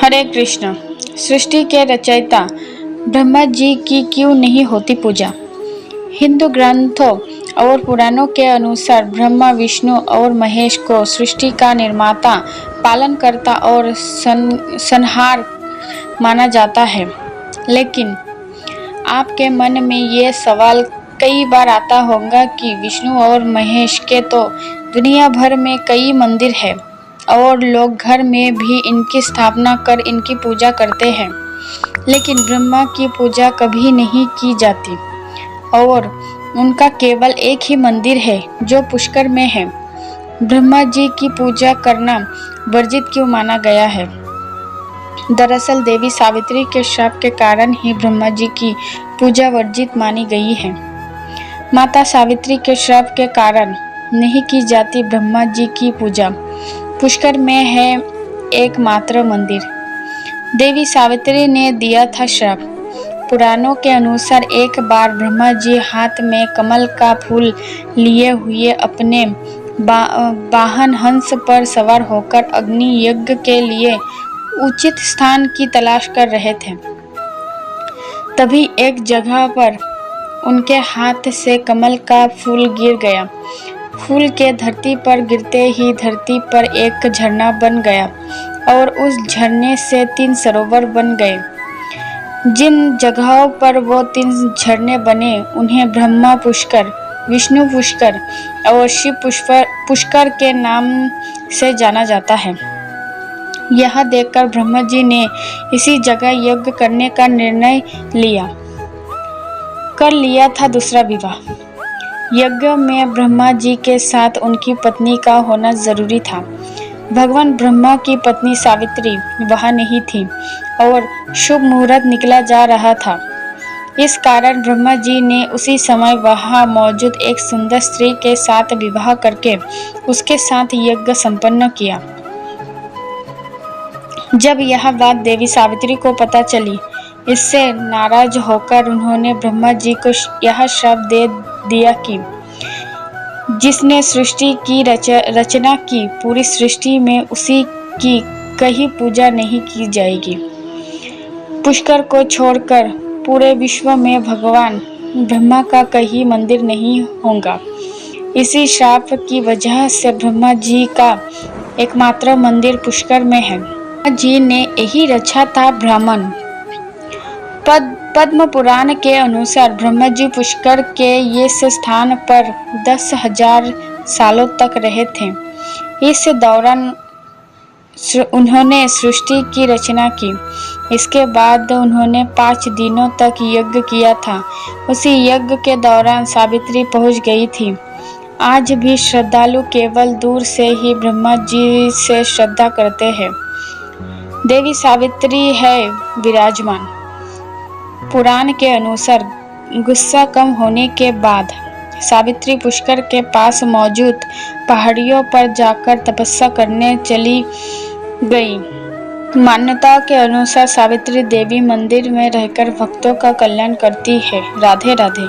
हरे कृष्ण। सृष्टि के रचयिता ब्रह्मा जी की क्यों नहीं होती पूजा? हिंदू ग्रंथों और पुराणों के अनुसार ब्रह्मा, विष्णु और महेश को सृष्टि का निर्माता, पालनकर्ता और संहार माना जाता है। लेकिन आपके मन में ये सवाल कई बार आता होगा कि विष्णु और महेश के तो दुनिया भर में कई मंदिर हैं और लोग घर में भी इनकी स्थापना कर इनकी पूजा करते हैं, लेकिन ब्रह्मा की पूजा कभी नहीं की जाती और उनका केवल एक ही मंदिर है जो पुष्कर में है। ब्रह्मा जी की पूजा करना वर्जित क्यों माना गया है? दरअसल देवी सावित्री के श्राप के कारण ही ब्रह्मा जी की पूजा वर्जित मानी गई है। माता सावित्री के श्राप के कारण नहीं की जाती ब्रह्मा जी की पूजा। पुष्कर में है एकमात्र मंदिर। देवी सावित्री ने दिया था श्राप। पुराणों के अनुसार एक बार ब्रह्मा जी हाथ में कमल का फूल लिए हुए अपने वाहन हंस पर सवार होकर अग्नि यज्ञ के लिए उचित स्थान की तलाश कर रहे थे। तभी एक जगह पर उनके हाथ से कमल का फूल गिर गया। फूल के धरती पर गिरते ही धरती पर एक झरना बन गया और उस झरने से 3 सरोवर बन गए। जिन जगहों पर वो 3 झरने बने उन्हें ब्रह्मा पुष्कर, विष्णु पुष्कर और शिव पुष्कर के नाम से जाना जाता है। यह देखकर ब्रह्मा जी ने इसी जगह यज्ञ करने का निर्णय कर लिया था दूसरा विवाह। यज्ञ में ब्रह्मा जी के साथ उनकी पत्नी का होना जरूरी था। भगवान ब्रह्मा की पत्नी सावित्री वहां नहीं थी और शुभ मुहूर्त निकला जा रहा था। इस कारण ब्रह्मा जी ने उसी समय वहां मौजूद एक सुंदर स्त्री के साथ विवाह करके उसके साथ यज्ञ संपन्न किया। जब यह बात देवी सावित्री को पता चली, इससे नाराज होकर उन्होंने ब्रह्मा जी को यह श्राप दे दिया कि जिसने सृष्टि की रचना की, पूरी सृष्टि में उसी की कहीं पूजा नहीं की जाएगी। पुष्कर को छोड़कर पूरे विश्व में भगवान ब्रह्मा का कहीं मंदिर नहीं होगा। इसी श्राप की वजह से ब्रह्मा जी का एकमात्र मंदिर पुष्कर में है। ब्रह्मा जी ने यही रचा था ब्राह्मण। पद्म पुराण के अनुसार ब्रह्मा जी पुष्कर के इस स्थान पर 10,000 सालों तक रहे थे। इस दौरान उन्होंने सृष्टि की रचना की। इसके बाद उन्होंने 5 दिनों तक यज्ञ किया था। उसी यज्ञ के दौरान सावित्री पहुंच गई थी। आज भी श्रद्धालु केवल दूर से ही ब्रह्मा जी से श्रद्धा करते हैं। देवी सावित्री है विराजमान। पुराण के अनुसार गुस्सा कम होने के बाद सावित्री पुष्कर के पास मौजूद पहाड़ियों पर जाकर तपस्या करने चली गई। मान्यताओं के अनुसार सावित्री देवी मंदिर में रहकर भक्तों का कल्याण करती है। राधे राधे।